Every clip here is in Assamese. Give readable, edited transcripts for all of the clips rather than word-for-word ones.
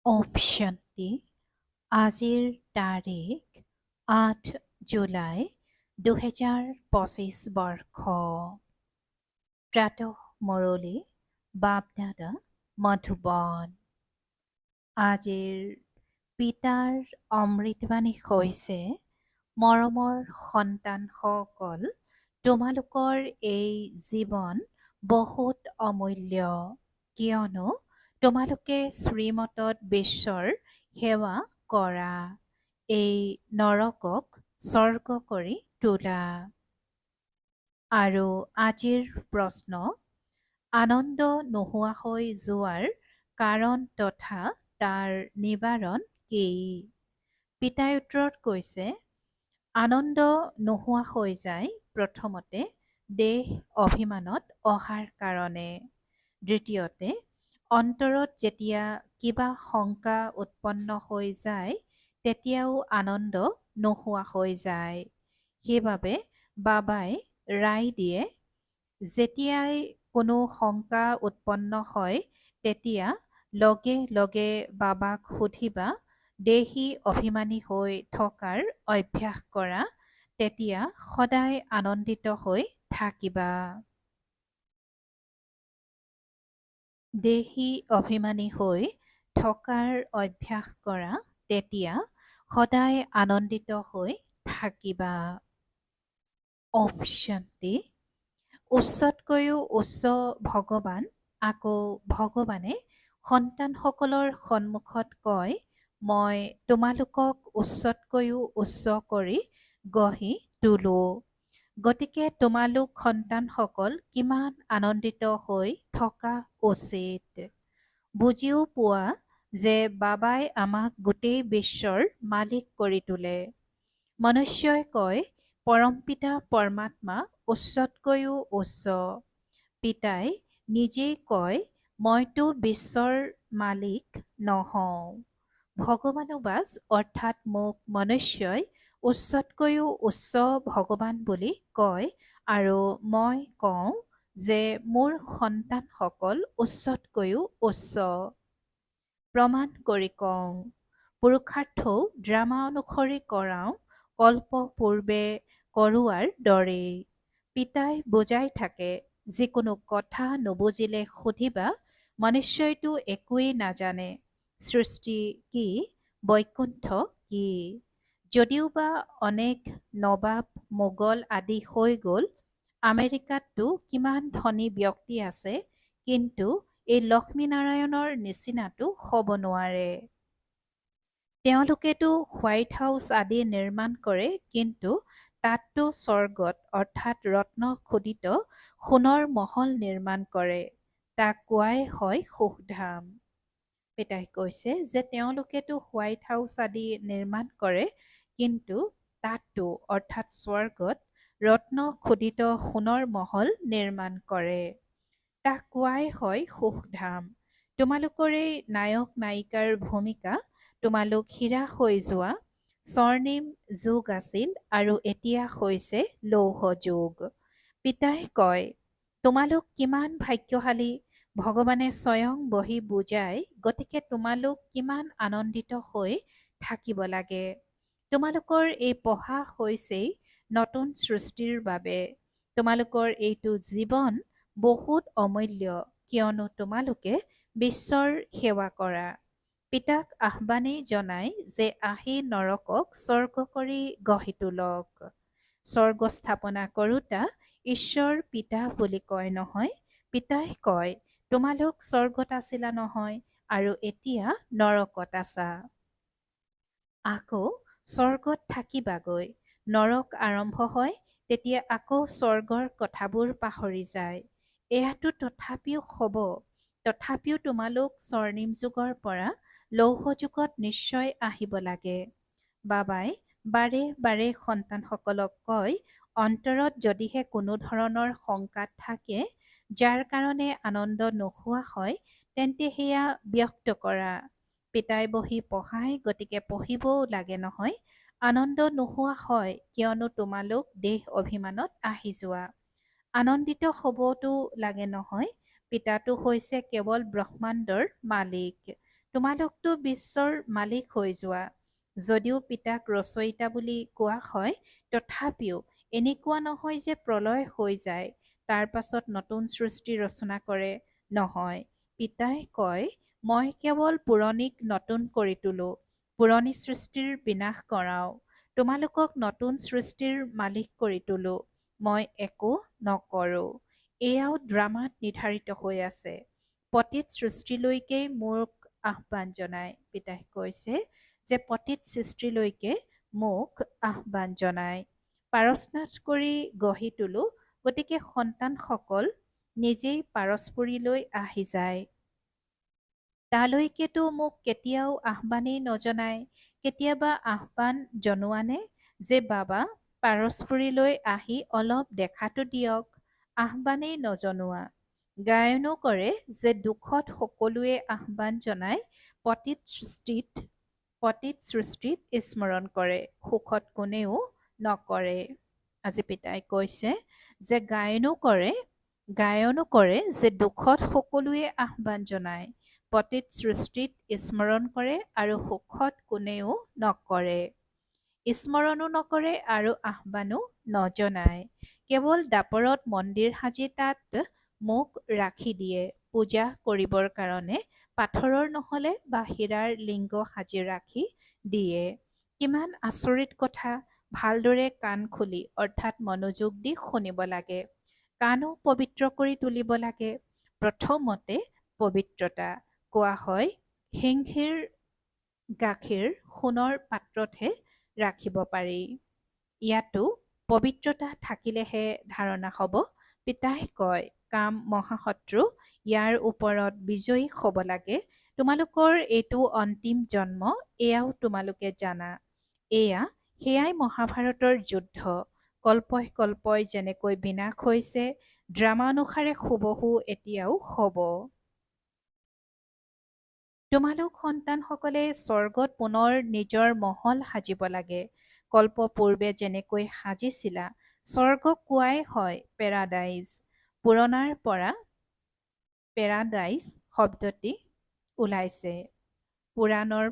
Option D. আজিৰ তাৰিখ 8 জুলাই 2025 বৰ্ষ। প্ৰাতঃ মুৰলী বাপদাদা মধুবন। আজিৰ পিতাৰ অমৃতবাণী হৈছে, মৰমৰ সন্তানসকল, তোমালোকৰ এই জীৱন বহুত অমূল্য, কিয়নো তোমালোকে শ্ৰীমতত বিশ্বৰ সেৱা কৰা, এই নৰকক স্বৰ্গ কৰি তোলা। আৰু আজিৰ প্ৰশ্ন, আনন্দ নোহোৱা হৈ যোৱাৰ কাৰণ তথা তাৰ নিবাৰণ কি? পিতাই উত্তৰত কৈছে, আনন্দ নোহোৱা হৈ যায় প্ৰথমতে দেহ অভিমানত অহাৰ কাৰণে। দ্বিতীয়তে, অন্তৰত যেতিয়া কিবা শংকা উৎপন্ন হৈ যায় তেতিয়াও আনন্দ নোহোৱা হৈ যায়। সেইবাবে বাবাই ৰায় দিয়ে, যেতিয়াই কোনো শংকা উৎপন্ন হয় তেতিয়া লগে লগে বাবাক সুধিবা, দেহী অভিমানী হৈ থকাৰ অভ্যাস কৰা, তেতিয়া সদায় আনন্দিত হৈ থাকিবা। দেহী অভিমানী হৈ থকাৰ অভ্যাস কৰা, তেতিয়া সদায় আনন্দিত হৈ থাকিবা। Option D. উচ্চতকৈও উচ্চ ভগৱান, আকৌ ভগৱানে সন্তানসকলৰ সন্মুখত কয়, মই তোমালোকক উচ্চতকৈও উচ্চ কৰি গঢ়ি তোলো। গতিকে তোমালোক সন্তানসকল কিমান আনন্দিত হৈ থকা উচিত। বুজিও পোৱা যে বাবাই আমাক গোটেই বিশ্বৰ মালিক কৰি তোলে। মনুষ্যই কয়, পৰমপিতা পৰমাত্মা উচ্চতকৈও উচ্চ। পিতাই নিজেই কয়, মইতো বিশ্বৰ মালিক নহওঁ। ভগৱানোবাজ অৰ্থাৎ মোক মনুষ্যই উচ্চতকৈও উচ্চ ভগৱান বুলি কয়, আৰু মই কওঁ যে মোৰ সন্তানসকল উচ্চতকৈও উচ্চ। প্ৰমাণ কৰি কওঁ, পুৰুষাৰ্থও ড্ৰামা অনুসৰি কৰাওঁ, কল্প পূৰ্বে কৰোৱাৰ দৰেই। পিতাই বুজাই থাকে, যিকোনো কথা নুবুজিলে সুধিবা, মনুষ্যইতো একোৱেই নাজানে, সৃষ্টি কি, বৈকুণ্ঠ কি। যদিওবা অনেক নবাব মোগল আদি হৈ গ'ল, আমেৰিকাততো কিমান ধনী ব্যক্তি আছে, কিন্তু এই লক্ষ্মীনাৰায়ণৰ নিচিনাটো হ'ব নোৱাৰে। তেওঁলোকেতো হোৱাইট হাউচ আদি নিৰ্মাণ কৰে, কিন্তু তাততো স্বৰ্গত অৰ্থাৎ ৰত্নখোদিত সোণৰ মহল নিৰ্মাণ কৰে, তাক কোৱাই হয় সুখধাম। পিতাই কৈছে যে তেওঁলোকেতো হোৱাইট হাউচ আদি নিৰ্মাণ কৰে, কিন্তু তাততো অৰ্থাৎ স্বৰ্গত ৰত্নখোদিত সোণৰ মহল নিৰ্মাণ কৰে, তাক কোৱাই হয় সুখধাম। তোমালোকৰ এই নায়ক নায়িকাৰ ভূমিকা তোমালোক হীৰা হৈ যোৱা স্বৰ্ণিম যুগ আছিল, আৰু এতিয়া হৈছে লৌহ যুগ। পিতাই কয়, তোমালোক কিমান ভাগ্যশালী, ভগৱানে স্বয়ং বহি বুজায়, গতিকে তোমালোক কিমান আনন্দিত হৈ থাকিব লাগে। তোমালোকৰ এই পঢ়া হৈছেই নতুন সৃষ্টিৰ বাবে। তোমালোকৰ এইটো জীৱন বহুত অমূল্য, কিয়নো তোমালোকে বিশ্বৰ সেৱা কৰা। পিতাক আহ্বানেই জনায় যে আহি নৰকক স্বৰ্গ কৰি গঢ়ি তোলক। স্বৰ্গ স্থাপনা কৰোঁতা ঈশ্বৰ পিতা বুলি কয় নহয়। পিতাই কয়, তোমালোক স্বৰ্গত আছিলা নহয়, আৰু এতিয়া নৰকত আছা। আকৌ স্বৰ্গত থাকিবাগৈ, নৰক আৰম্ভ হয়, তেতিয়া আকৌ স্বৰ্গৰ কথাবোৰ পাহৰি যায়। এয়াতো তথাপিও হ'ব, তথাপিও তোমালোক স্বৰ্ণিম যুগৰ পৰা লৌহ যুগত নিশ্চয় আহিব লাগে। বাবাই বাৰে বাৰে সন্তানসকলক কয়, অন্তৰত যদিহে কোনো ধৰণৰ শংকা থাকে, যাৰ কাৰণে আনন্দ নোহোৱা হয়, তেন্তে সেয়া ব্যক্ত কৰা। পিতাই বহি পঢ়ায়, গতিকে পঢ়িবও লাগে নহয়। আনন্দ নোহোৱা হয়, কিয়নো তোমালোক দেহ অভিমানত আহি যোৱা। আনন্দিত হ'বতো লাগে নহয়। পিতাটো হৈছে কেৱল ব্ৰহ্মাণ্ডৰ মালিক। তোমালোকতো বিশ্বৰ মালিক হৈ যোৱা। যদিও পিতাক ৰচয়িতা বুলি কোৱা হয়, তথাপিও এনেকুৱা নহয় যে প্ৰলয় হৈ যায় তাৰ পাছত নতুন সৃষ্টি ৰচনা কৰে। নহয়, পিতাই কয়, মই কেৱল পুৰণিক নতুন কৰি তোলো, পুৰণি সৃষ্টিৰ বিনাশ কৰাওঁ। তোমালোকক নতুন সৃষ্টিৰ মালিক কৰি তোলো, মই একো নকৰোঁ। এয়াও ড্ৰামাত নিৰ্ধাৰিত হৈ আছে। পতীত সৃষ্টিলৈকে মোক আহ্বান জনায়। পিতাই কৈছে যে পতীত সৃষ্টিলৈকে মোক আহ্বান জনায়। পাৰসনাথ কৰি গঢ়ি তোলো, গতিকে সন্তানসকল নিজেই পাৰস্পৰিলৈ আহি যায়। তালৈকেতো মোক কেতিয়াও আহ্বানেই নজনায়। কেতিয়াবা আহ্বান জনোৱানে যে বাবা পাৰস্পৰিলৈ আহি অলপ দেখাটো দিয়ক? আহ্বানেই নজনোৱা। গায়নো কৰে যে দুখত সকলোৱে আহ্বান জনায়, পতীত সৃষ্টিত স্মৰণ কৰে, সুখত কোনেও নকৰে। আজি পিতাই কৈছে যে গায়নো কৰে যে দুখত সকলোৱে আহ্বান জনায়, পতীত সৃষ্টিত স্মৰণ কৰে আৰু সুখত কোনেও নকৰে। স্মৰণো নকৰে আৰু আহ্বানো নজনায়। কেৱল দাপৰত মন্দিৰ সাজি তাত মোক ৰাখি দিয়ে পূজা কৰিবৰ কাৰণে, পাথৰৰ নহলে বা হীৰাৰ লিংগ সাজি ৰাখি দিয়ে। কিমান আচৰিত কথা! ভালদৰে কাণ খুলি অৰ্থাৎ মনোযোগ দি শুনিব লাগে। কাণো পবিত্ৰ কৰি তুলিব লাগে। প্ৰথমতে পবিত্ৰতা। কোৱা হয় সিংহীৰ গাখীৰ সোণৰ পাত্ৰতহে ৰাখিব পাৰি। ইয়াতো পবিত্ৰতা থাকিলেহে ধাৰণা হ'ব। পিতাই কয়, কাম মহাশত্ৰু, ইয়াৰ ওপৰত বিজয়ী হ'ব লাগে। তোমালোকৰ এইটো অন্তিম জন্ম, এয়াও তোমালোকে জানা। সেয়াই মহাভাৰতৰ যুদ্ধ। কল্পই কল্পই যেনেকৈ বিনাশ হৈছে, ড্ৰামানুসাৰে হুবহু এতিয়াও হ'ব। তোমালোক সন্তানসকলে স্বৰ্গত পুনৰ নিজৰ মহল সাজিব লাগে। কল্প পূৰ্বে যেনেকৈ সাজিছিলা। স্বৰ্গক কোৱাই হয় পেৰাডাইজ। পুৰণাৰ পৰা পেৰাডাইজ শব্দটি ওলাইছে। পুৰাণৰ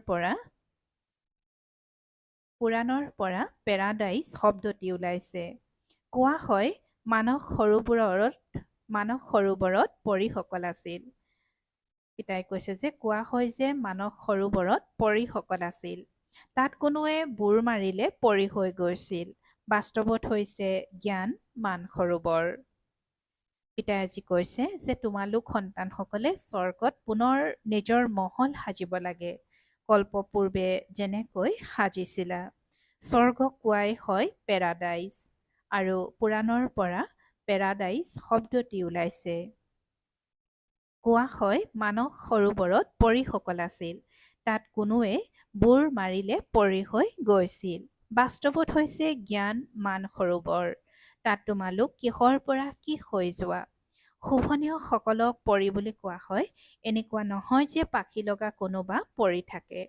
পৰা পেৰাডাইজ শব্দটি ওলাইছে। কোৱা হয় মানস সৰোবৰত পৰীসকল আছিল। পিতাই কৈছে যে কোৱা হয় যে মানস সৰোবৰত পৰীসকল আছিল। তাত কোনোৱে বুৰ মাৰিলে পৰী হৈ গৈছিল। বাস্তৱত হৈছে জ্ঞান মানসৰোবৰ। পিতাই আজি কৈছে যে তোমালোক সন্তানসকলে স্বৰ্গত পুনৰ নিজৰ মহল সাজিব লাগে। কল্প পূৰ্বে যেনেকৈ সাজিছিলা। স্বৰ্গক কোৱাই হয় পেৰাডাইজ আৰু পুৰাণৰ পৰা পেৰাডাইজ শব্দটি ওলাইছে। কোৱা হয় মানস সৰোবৰত পৰীসকল আছিল। তাত কোনোৱে বুৰ মাৰিলে পৰী হৈ গৈছিল। বাস্তৱত হৈছে জ্ঞান মানসৰোবৰ। তাত তোমালোক কিহৰ পৰা কি হৈ যোৱা। শোভনীয়সকলক পৰী বুলি কোৱা হয়। এনেকুৱা নহয় যে পাখি লগা কোনোবা পৰী থাকে।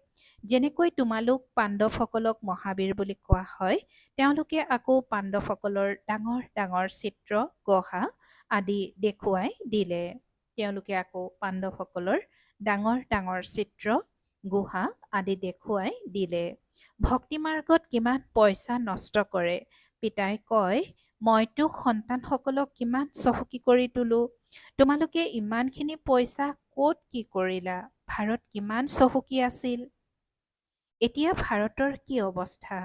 যেনেকৈ তোমালোক পাণ্ডৱসকলক মহাবীৰ বুলি কোৱা হয়, তেওঁলোকে আকৌ পাণ্ডৱসকলৰ ডাঙৰ ডাঙৰ চিত্ৰ গঢ়া আদি দেখুৱাই দিলে। তেওঁলোকে আকৌ পাণ্ডৱসকলৰ ডাঙৰ ডাঙৰ চিত্ৰ গুহা আদি দেখুৱাই দিলে। ভক্তি মাৰ্গত কিমান পইচা নষ্ট কৰে। পিতাই কয়, মইতো সন্তানসকলক কিমান চহকী কৰি তোলো। তোমালোকে ইমানখিনি পইচা ক'ত কি কৰিলা? ভাৰত কিমান চহকী আছিল। এতিয়া ভাৰতৰ কি অৱস্থা?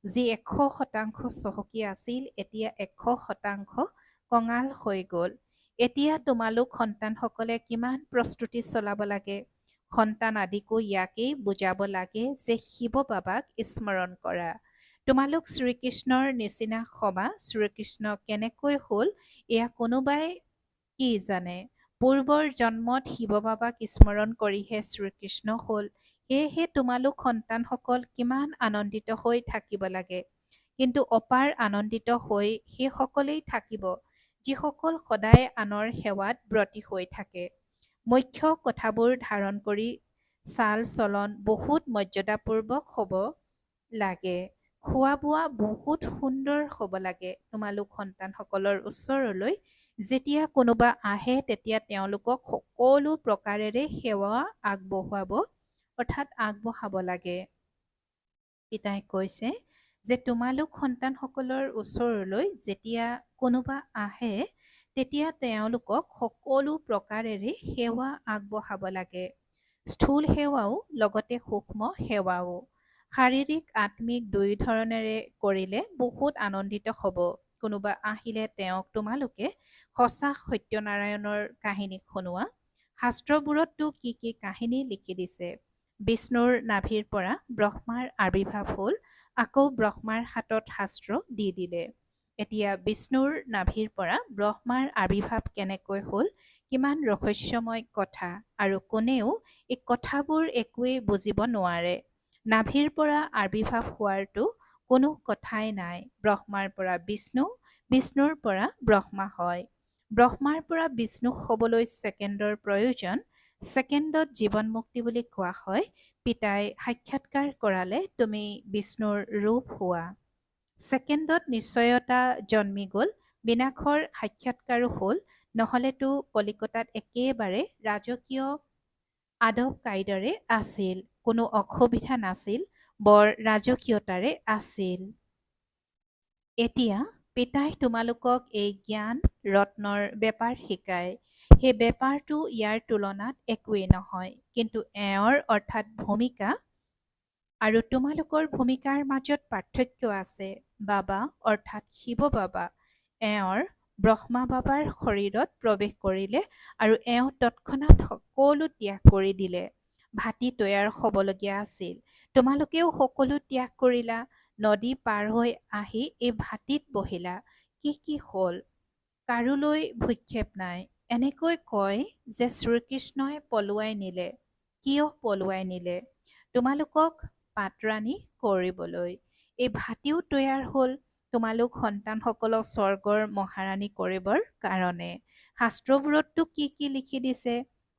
যি 100% চহকী আছিল, এতিয়া 100% কঙাল হৈ গ'ল। এতিয়া তোমালোক সন্তানসকলে কিমান প্ৰস্তুতি চলাব লাগে। সন্তান আদিকো ইয়াকেই বুজাব লাগে যে শিৱ বাবাক স্মৰণ কৰা। তোমালোক শ্ৰীকৃষ্ণৰ নিচিনা সবা। শ্ৰীকৃষ্ণ কেনেকৈ হ'ল এয়া কোনোবাই কি জানে? পূৰ্বৰ জন্মত শিৱ বাবাক স্মৰণ কৰিহে শ্ৰীকৃষ্ণ হ'ল। সেয়েহে তোমালোক সন্তানসকল কিমান আনন্দিত হৈ থাকিব লাগে। কিন্তু অপাৰ আনন্দিত হৈ সেইসকলেই থাকিব যিসকল সদায় আনৰ সেৱাত ব্ৰতী হৈ থাকে। মুখ্য কথাবোৰ ধাৰণ কৰি চাল চলন বহুত মৰ্যাদাপূৰ্বক হ'ব লাগে। খোৱা বোৱা বহুত সুন্দৰ হ'ব লাগে। তোমালোক সন্তানসকলৰ ওচৰলৈ যেতিয়া কোনোবা আহে তেতিয়া তেওঁলোকক সকলো প্ৰকাৰেৰে সেৱা আগবঢ়োৱাব অৰ্থাৎ আগবঢ়াব লাগে। পিতাই কৈছে যে তোমালোক সন্তানসকলৰ ওচৰলৈ যেতিয়া কোনোবা আহে তেতিয়া তেওঁলোকক সকলো প্ৰকাৰেৰে সেৱা আগবঢ়াব লাগে। স্থূল সেৱাও লগতে সূক্ষ্ম সেৱাও। শাৰীৰিক আত্মিক দুই ধৰণেৰে কৰিলে বহুত আনন্দিত হ'ব। কোনোবা আহিলে তেওঁক তোমালোকে সঁচা সত্যনাৰায়ণৰ কাহিনী শুনোৱা। শাস্ত্ৰবোৰততো কি কি কাহিনী লিখি দিছে। বিষ্ণুৰ নাভিৰ পৰা ব্ৰহ্মাৰ আবিৰ্ভাৱ হ'ল, আকৌ ব্ৰহ্মাৰ হাতত শাস্ত্ৰ দি দিলে। এতিয়া বিষ্ণুৰ নাভিৰ পৰা ব্ৰহ্মাৰ আবিৰ্ভাৱ কেনেকৈ হ'ল, কিমান ৰহস্যময় কথা, আৰু কোনেও এই কথাবোৰ একোৱেই বুজিব নোৱাৰে। নাভিৰ পৰা আবিৰ্ভাৱ হোৱাৰতো কোনো কথাই নাই। ব্ৰহ্মাৰ পৰা বিষ্ণু, বিষ্ণুৰ পৰা ব্ৰহ্মা হয়। ব্ৰহ্মাৰ পৰা বিষ্ণু হ'বলৈ ছেকেণ্ডৰ প্ৰয়োজন। ছেকেণ্ডত জীৱন মুক্তি বুলি কোৱা হয়। পিতাই সাক্ষাৎকাৰ কৰালে তুমি বিষ্ণুৰ ৰূপ হোৱা। ছেকেণ্ডত নিশ্চয়তা জন্মি গ'ল। বিনাশৰ সাক্ষাৎকাৰো হ'ল। নহ'লেতো কলিকতাত একেবাৰে ৰাজকীয় আদব কাইদাৰে আছিল। কোনো অসুবিধা নাছিল। বৰ ৰাজকীয়তাৰে আছিল। এতিয়া পিতাই তোমালোকক এই জ্ঞান ৰত্নৰ বেপাৰ শিকায়। সেই বেপাৰটো ইয়াৰ তুলনাত একোৱেই নহয়। কিন্তু এওঁৰ অৰ্থাৎ ভূমিকা আৰু তোমালোকৰ ভূমিকাৰ মাজত পাৰ্থক্য আছে। বাবা অৰ্থাৎ শিৱ বাবা এওঁৰ ব্ৰহ্মা বাবাৰ শৰীৰত প্ৰৱেশ কৰিলে আৰু এওঁ তৎক্ষণাৎ সকলো ত্যাগ কৰি দিলে। ভাটি তৈয়াৰ হ'বলগীয়া আছিল। তোমালোকেও সকলো ত্যাগ কৰিলা। নদী পাৰ হৈ আহি এই ভাটিত বহিলা। কি কি হ'ল? কাৰোলৈ ভূক্ষেপ নাই। এনেকৈ কয় যে শ্ৰীকৃষ্ণই পলুৱাই নিলে। কিয় পলুৱাই নিলে? তোমালোকক পাতৰানী কৰিবলৈ। এই ভাটিও তৈয়াৰ হ'ল তোমালোক সন্তানসকলক স্বৰ্গৰ মহাৰাণী কৰিবৰ কাৰণে। শাস্ত্ৰবোৰততো কি কি লিখি দিছে,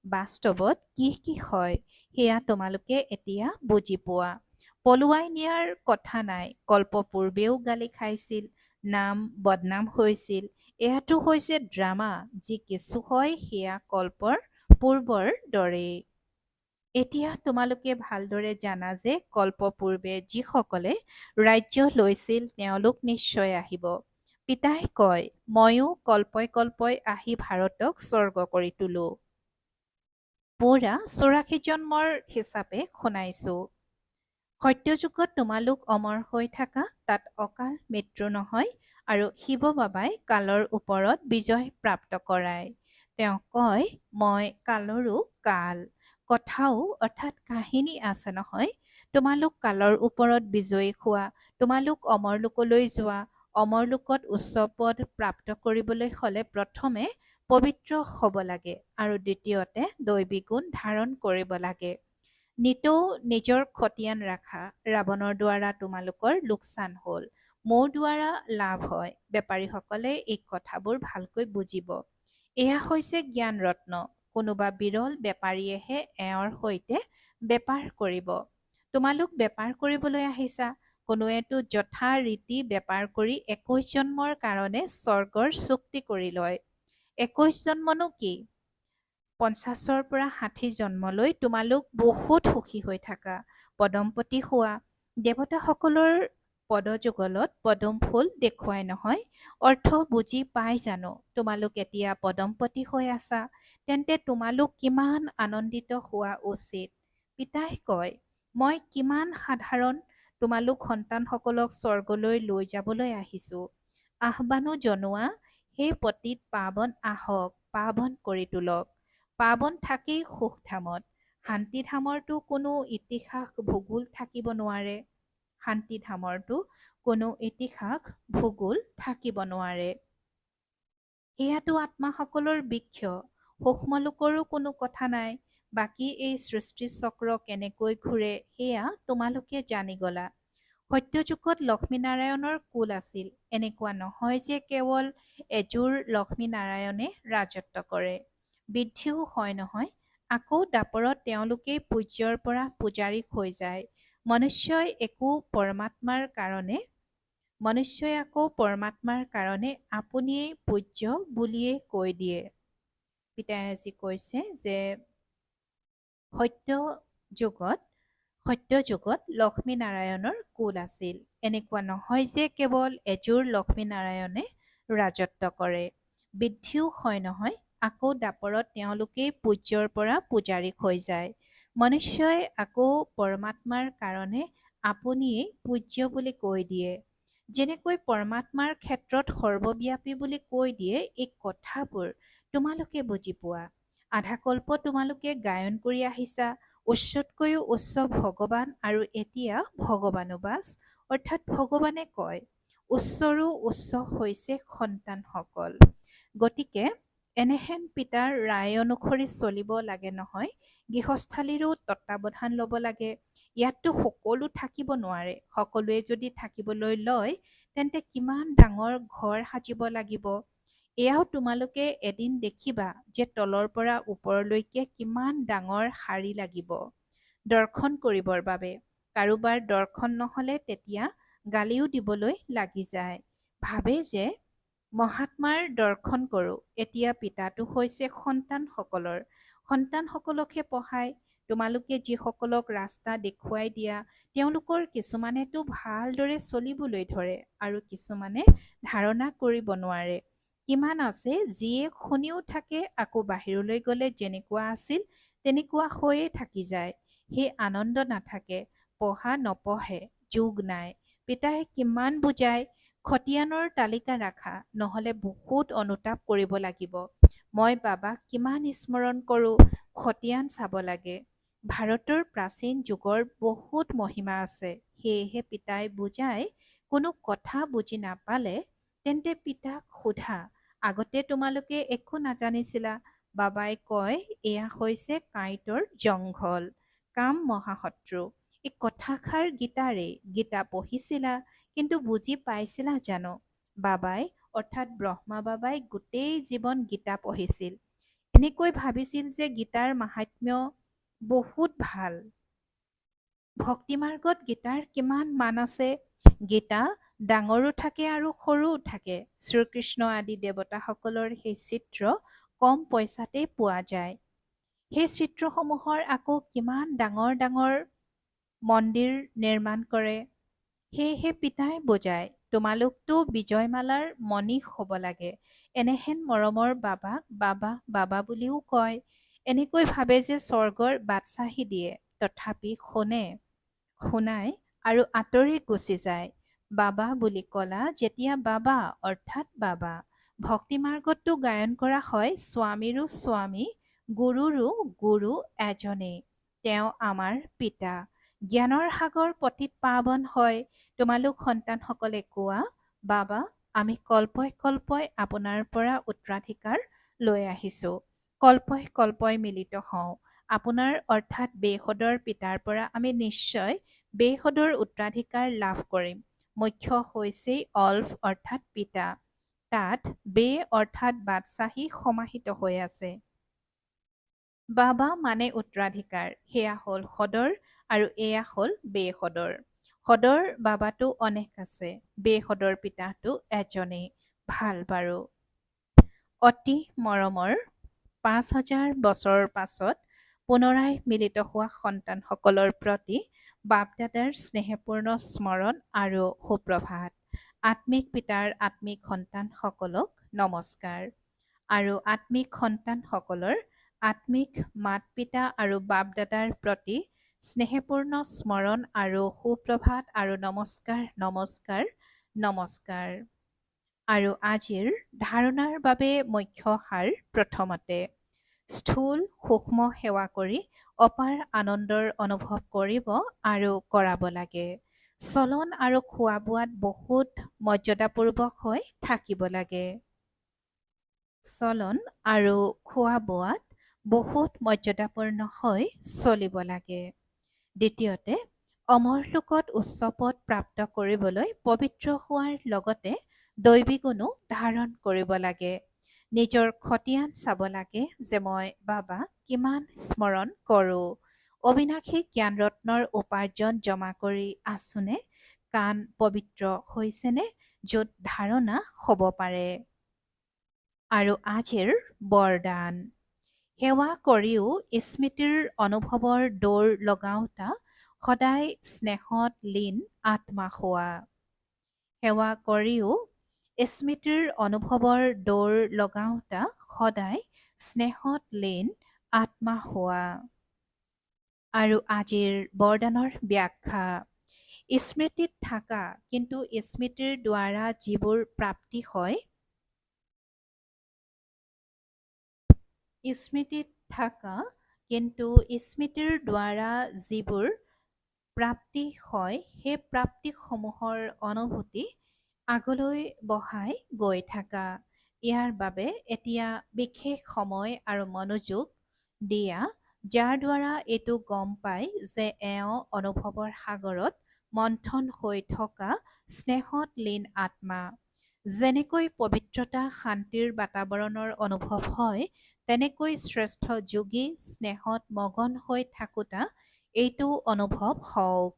বাস্তৱত কি কি হয় সেয়া তোমালোকে এতিয়া বুজি পোৱা। পলুৱাই নিয়াৰ কথা নাই। কল্পপূৰ্বেও গালি খাইছিল, নাম বদনাম হৈছিল। এয়াতো হৈছে ড্ৰামা। যি কিছু হয় সেয়া কল্পৰ পূৰ্বৰ দৰেই। এতিয়া তোমালোকে ভালদৰে জানা যে কল্পপূৰ্বে যিসকলে ৰাজ্য লৈছিল তেওঁলোক নিশ্চয় আহিব। পিতাই কয় ময়ো কল্পই কল্পই আহি ভাৰতক স্বৰ্গ কৰি তোলো। পুৰা 84 জন্মৰ হিচাপে শুনাইছো। সত্যযুগত তোমালোক অমৰ হৈ থাকা, তাত অকাল মৃত্যু নহয় আৰু শিৱ বাবাই কালৰ ওপৰত বিজয় প্ৰাপ্ত কৰায়। তেওঁ কয় মই কালৰো কাল। কথাও অৰ্থাৎ কাহিনী আছে নহয়। তোমালোক কালৰ ওপৰত বিজয়ী হোৱা। তোমালোক অমৰলোকলৈ যোৱা। অমৰলোকত উচ্চ পদ প্ৰাপ্ত কৰিবলৈ হ'লে প্ৰথমে পবিত্ৰ হ'ব লাগে আৰু দ্বিতীয়তে দৈৱী গুণ ধাৰণ কৰিব লাগে। নিতৌ নিজৰ খতিয়ান ৰাখা। ৰাৱণৰ দ্বাৰা তোমালোকৰ লোকচান হ'ল, মোৰ দ্বাৰা লাভ হয়। বেপাৰীসকলে এই কথাবোৰ ভালকৈ বুজিব। এয়া হৈছে জ্ঞান ৰত্ন। কোনোবা বিৰল বেপাৰীয়েহে এওঁৰ সৈতে বেপাৰ কৰিব। তোমালোক বেপাৰ কৰিবলৈ আহিছা। কোনোৱেতো যথা ৰীতি বেপাৰ কৰি 21 জন্মৰ কাৰণে স্বৰ্গৰ চুক্তি কৰি লয়। 21 জন্মনো কি? 50ৰ পৰা 60 জন্মলৈ তোমালোক বহুত সুখী হৈ থাকা। পদমপতি হোৱা। দেৱতাসকলৰ পদযুগলত পদুম ফুল দেখুৱাই নহয়। অৰ্থ বুজি পাই জানো? তোমালোক এতিয়া পদমপতি হৈ আছা। তেন্তে তোমালোক কিমান আনন্দিত হোৱা উচিত। পিতাই কয় মই কিমান সাধাৰণ। তোমালোক সন্তানসকলক স্বৰ্গলৈ লৈ যাবলৈ আহিছো। আহ্বানো জনোৱা, সেই পতিত পাৱন আহক, পাৱন কৰি তোলক। পাৱন থাকেই সুখধামত। শান্তিধামৰতো কোনো ইতিহাস ভূগোল থাকিব নোৱাৰে। শান্তিধামৰতো কোনো ইতিহাস ভূগোল থাকিব নোৱাৰে। সেয়াতো আত্মাসকলৰ বৃক্ষ। সূক্ষ্মলোকৰো কোনো কথা নাই। বাকী এই সৃষ্টি চক্ৰ কেনেকৈ ঘূৰে সেয়া তোমালোকে জানি গলা। সত্যযুগত লক্ষ্মীনাৰায়ণৰ কুল আছিল। এনেকুৱা নহয় যে কেৱল এযোৰ লক্ষ্মীনাৰায়ণে ৰাজত্ব কৰে। বৃদ্ধিও হয় নহয়। আকৌ দাপৰত তেওঁলোকেই পূজ্যৰ পৰা পূজাৰী হৈ যায়। মনুষ্যই আকৌ পৰমাত্মাৰ কাৰণে আপুনিয়েই পূজ্য বুলিয়েই কৈ দিয়ে। পিতাই আজি কৈছে যে সত্য যুগত সত্য যুগত লক্ষ্মীনাৰায়ণৰ কুল আছিল। এনেকুৱা নহয় যে কেৱল এযোৰ লক্ষ্মীনাৰায়ণে ৰাজত্ব কৰে। বৃদ্ধিও হয় নহয়, আকৌ দাপৰত তেওঁলোকেই পূজ্যৰ পৰা পূজাৰীক হৈ যায়। মনুষ্যই আকৌ পৰমাত্মাৰ কাৰণে আপুনিয়েই পূজ্য বুলি কৈ দিয়ে। যেনেকৈ পৰমাত্মাৰ ক্ষেত্ৰত সৰ্বব্যাপী বুলি কৈ দিয়ে, এই কথাবোৰ তোমালোকে বুজি পোৱা। আধাকল্প তোমালোকে গায়ন কৰি আহিছা, উচ্চতকৈও উচ্চ ভগৱান, আৰু এতিয়া ভগৱানুবাস, অৰ্থাৎ ভগৱানে কয় উচ্চৰো উচ্চ হৈছে সন্তানসকল। গতিকে এনেহেন পিতাৰ ৰায় অনুসৰি চলিব লাগে নহয়। গৃহস্থালীৰো তত্বাৱধান ল'ব লাগে। ইয়াততো সকলো থাকিব নোৱাৰে। সকলোৱে যদি থাকিবলৈ লয় তেন্তে কিমান ডাঙৰ ঘৰ সাজিব লাগিব। এয়াও তোমালোকে এদিন দেখিবা যে তলৰ পৰা ওপৰলৈকে কিমান ডাঙৰ শাৰী লাগিব দৰ্শন কৰিবৰ বাবে। কাৰোবাৰ দৰ্শন নহলে তেতিয়া গালিও দিবলৈ লাগি যায়। ভাবে যে মহাত্মাৰ দৰ্শন কৰোঁ। এতিয়া পিতাটো হৈছে সন্তানসকলৰ। সন্তানসকলকহে পঢ়ায়। তোমালোকে যিসকলক ৰাস্তা দেখুৱাই দিয়া, তেওঁলোকৰ কিছুমানেতো ভালদৰে চলিবলৈ ধৰে আৰু কিছুমানে ধাৰণা কৰিব নোৱাৰে। কিমান আছে যিয়ে শুনিও থাকে, আকৌ বাহিৰলৈ গ'লে যেনেকুৱা আছিল তেনেকুৱা হৈয়ে থাকি যায়। সেই আনন্দ নাথাকে, পঢ়া নপঢ়ে, যোগ নাই। পিতাই কিমান বুজায়, খতিয়ানৰ তালিকা ৰাখা, নহলে বহুত অনুতাপ কৰিব লাগিব। মই বাবাক কিমান স্মৰণ কৰোঁ, খতিয়ান চাব লাগে। ভাৰতৰ প্ৰাচীন যুগৰ বহুত মহিমা আছে। সেয়েহে পিতাই বুজাই, কোনো কথা বুজি নাপালে তেন্তে পিতাক সোধা। আগতে তোমালোকে একো নাজানিছিলা। বাবাই কয় এয়া হৈছে কাঁইটৰ জংঘল, কাম মহাশত্ৰু। এই কথাষাৰ গীতাৰে। গীতা পঢ়িছিলা, কিন্তু বুজি পাইছিলা জানো? বাবাই অৰ্থাৎ ব্ৰহ্মা বাবাই গোটেই জীৱন গীতা পঢ়িছিল। এনেকৈ ভাবিছিল যে গীতাৰ মাহাত্ম্য বহুত ভাল। ভক্তি মাৰ্গত গীতাৰ কিমান মান আছে। গীতা ডাঙৰো থাকে আৰু সৰুও থাকে। শ্ৰীকৃষ্ণ আদি দেৱতাসকলৰ সেই চিত্ৰ কম পইচাতেই পোৱা যায়। সেই চিত্ৰসমূহৰ আকৌ কিমান ডাঙৰ ডাঙৰ মন্দিৰ নিৰ্মাণ কৰে। সেয়েহে পিতাই বুজায়, তোমালোকতো বিজয়মালাৰ মণিষ হ'ব লাগে। এনেহেন মৰমৰ বাবাক বাবা বাবা বুলিও কয়। এনেকৈ ভাবে যে স্বৰ্গৰ বাটচাহি দিয়ে, তথাপি শুনাই আৰু আঁতৰি গুচি যায়। বাবা বুলি কলা যেতিয়া বাবা অৰ্থাৎ বাবা। ভক্তি মাৰ্গততো গায়ন কৰা হয় স্বামীৰো স্বামী, গুৰুৰো গুৰু এজনেই, তেওঁ আমাৰ পিতা। জ্ঞানৰ সাগৰ পতিত পাৱন হয়। তোমালোক সন্তানসকলে কোৱা, বাবা আমি কল্পই কল্পই আপোনাৰ পৰা উত্তৰাধিকাৰ লৈ আহিছোঁ। কল্পই কল্পই মিলিত হওঁ। আপোনাৰ অৰ্থাৎ বেশদৰ পিতাৰ পৰা আমি নিশ্চয় বেশদৰ উত্তৰাধিকাৰ লাভ কৰিম। মুখ্য হৈছেই অল্ফ অৰ্থাৎ পিতা। তাত বে অৰ্থাৎ বাদশ্বাহী সমাহিত হৈ আছে। বাবা মানে উত্তৰাধিকাৰ। সেয়া হ'ল সদৰ আৰু এয়া হ'ল বেশদৰ। সদৰ বাবাটো অনেক আছে, বেশদৰ পিতাটো এজনেই। ভাল বাৰু। অতি মৰমৰ ৫,০০০ বছৰৰ পাছত পুনৰাই মিলিত হোৱা সন্তানসকলৰ প্ৰতি বাপ-দাদাৰ স্নেহপূৰ্ণ স্মৰণ আৰু সুপ্ৰভাত। আত্মিক পিতাৰ আত্মিক সন্তানসকলক নমস্কাৰ। আৰু আত্মিক সন্তানসকলৰ আত্মিক মাত-পিতা আৰু বাপ-দাদাৰ প্ৰতি স্নেহপূৰ্ণ স্মৰণ আৰু সুপ্ৰভাত আৰু নমস্কাৰ নমস্কাৰ নমস্কাৰ। আৰু আজিৰ ধাৰণাৰ বাবে মুখ্য সাৰ প্ৰথমতে স্থূল সূক্ষ্ম সেৱা কৰি অপাৰ আনন্দৰ অনুভৱ কৰিব আৰু কৰাব লাগে। চলন আৰু খোৱা বোৱাত বহুত মৰ্যাদাপূৰ্বক হৈ থাকিব লাগে। চলন আৰু খোৱা বোৱাত বহুত মৰ্যাদাপূৰ্ণ হৈ চলিব লাগে। দ্বিতীয়তে অমৰ লোকত উচ্চ পদ প্ৰাপ্ত কৰিবলৈ পবিত্ৰ হোৱাৰ লগতে দৈবী গুণো ধাৰণ কৰিব লাগে। নিজৰ খতিয়ান চাব লাগে যে মই বাবা কিমান স্মৰণ কৰোঁ। অবিনাশী জ্ঞান ৰত্নৰ উপাৰ্জন জমা কৰি আছোনে? কাণ পবিত্ৰ হৈছেনে? য'ত ধাৰণা হ'ব পাৰে। আৰু আজিৰ বৰদান। সেৱা কৰিও স্মৃতিৰ অনুভৱৰ দৌৰ লগাওঁতা সদায় স্নেহত লীন আত্মা হোৱা। সেৱা কৰিও স্মৃতিৰ অনুভৱৰ দৌৰ লগাওঁতা সদায় স্নেহত লীন আত্মা হোৱা। আৰু আজিৰ বৰদানৰ ব্যাখ্যা। স্মৃতিত থাকা কিন্তু স্মৃতিৰ দ্বাৰা যিবোৰ প্ৰাপ্তি হয়, স্মৃতিত থাকা কিন্তু স্মৃতিৰ দ্বাৰা যিবোৰ প্ৰাপ্তি হয় সেই প্ৰাপ্তিসমূহৰ অনুভূতি আগলৈ বঢ়াই গৈ থাকা। ইয়াৰ বাবে এতিয়া বিশেষ সময় আৰু মনোযোগ দিয়া, যাৰ দ্বাৰা এইটো গম পায় যে এওঁ অনুভৱৰ সাগৰত মন্থন হৈ থকা স্নেহত লীন আত্মা। যেনেকৈ পবিত্ৰতা শান্তিৰ বাতাবৰণৰ অনুভৱ হয়, তেনেকৈ শ্ৰেষ্ঠ যোগী স্নেহত মগন হৈ থাকোঁতা এইটো অনুভৱ হওক।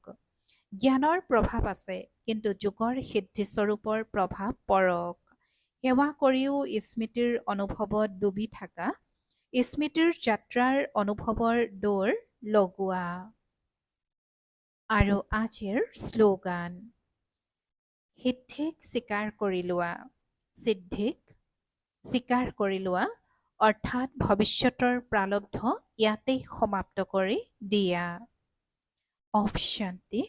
জ্ঞানৰ প্ৰভাৱ আছে, কিন্তু যোগৰ সিদ্ধিস্বৰূপৰ প্ৰভাৱ পৰক। সেৱা কৰিও স্মৃতিৰ অনুভৱত ডুবি থাকা, স্মৃতিৰ যাত্ৰাৰ অনুভৱৰ দৌৰ লগোৱা। আৰু আজিৰ শ্লোগান। সিদ্ধিক স্বীকাৰ কৰি লোৱা, সিদ্ধিক স্বীকাৰ কৰি লোৱা, অৰ্থাৎ ভৱিষ্যতৰ প্ৰাৰব্ধ ইয়াতেই সমাপ্ত কৰি দিয়া। অফ শান্তি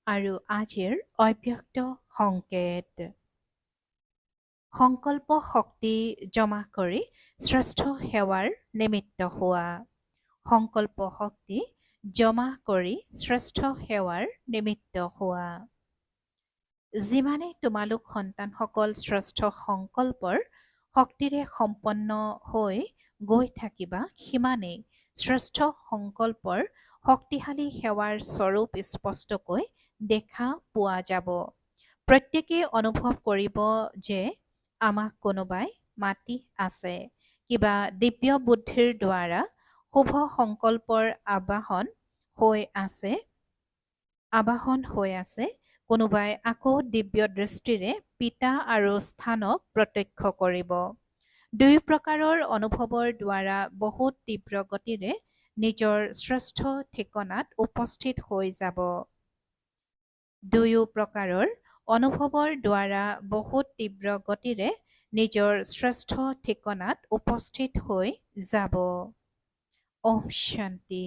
আৰু আজিৰ অব্যক্ত সংকেত। সংকল্প শক্তি জমা কৰি শ্ৰেষ্ঠ সেৱাৰ নিমিত্ত হোৱা। সংকল্প শক্তি জমা কৰি শ্ৰেষ্ঠ সেৱাৰ নিমিত্ত হোৱা। যিমানে তোমালোক সন্তানসকল শ্ৰেষ্ঠ সংকল্পৰ শক্তিৰে সম্পন্ন হৈ গৈ থাকিবা, সিমানেই শ্ৰেষ্ঠ সংকল্পৰ শক্তিশালী সেৱাৰ স্বৰূপ স্পষ্টকৈ দেখা পোৱা যাব। প্ৰত্যেকেই অনুভৱ কৰিব যে আমাক কোনোবাই মাতি আছে। কিবা দিব্য বুদ্ধিৰ দ্বাৰা শুভ সংকল্পৰ আবাহন হৈ আছে। কোনোবাই আকৌ দিব্য দৃষ্টিৰে পিতা আৰু স্থানক প্ৰত্যক্ষ কৰিব। দুই প্ৰকাৰৰ অনুভৱৰ দ্বাৰা বহুত তীব্ৰ গতিৰে নিজৰ শ্ৰেষ্ঠ ঠিকনাত উপস্থিত হৈ যাব। দুয়ো প্ৰকাৰৰ অনুভৱৰ দ্বাৰা বহুত তীব্ৰ গতিৰে নিজৰ শ্ৰেষ্ঠ ঠিকনাত উপস্থিত হৈ যাব। ওম শান্তি।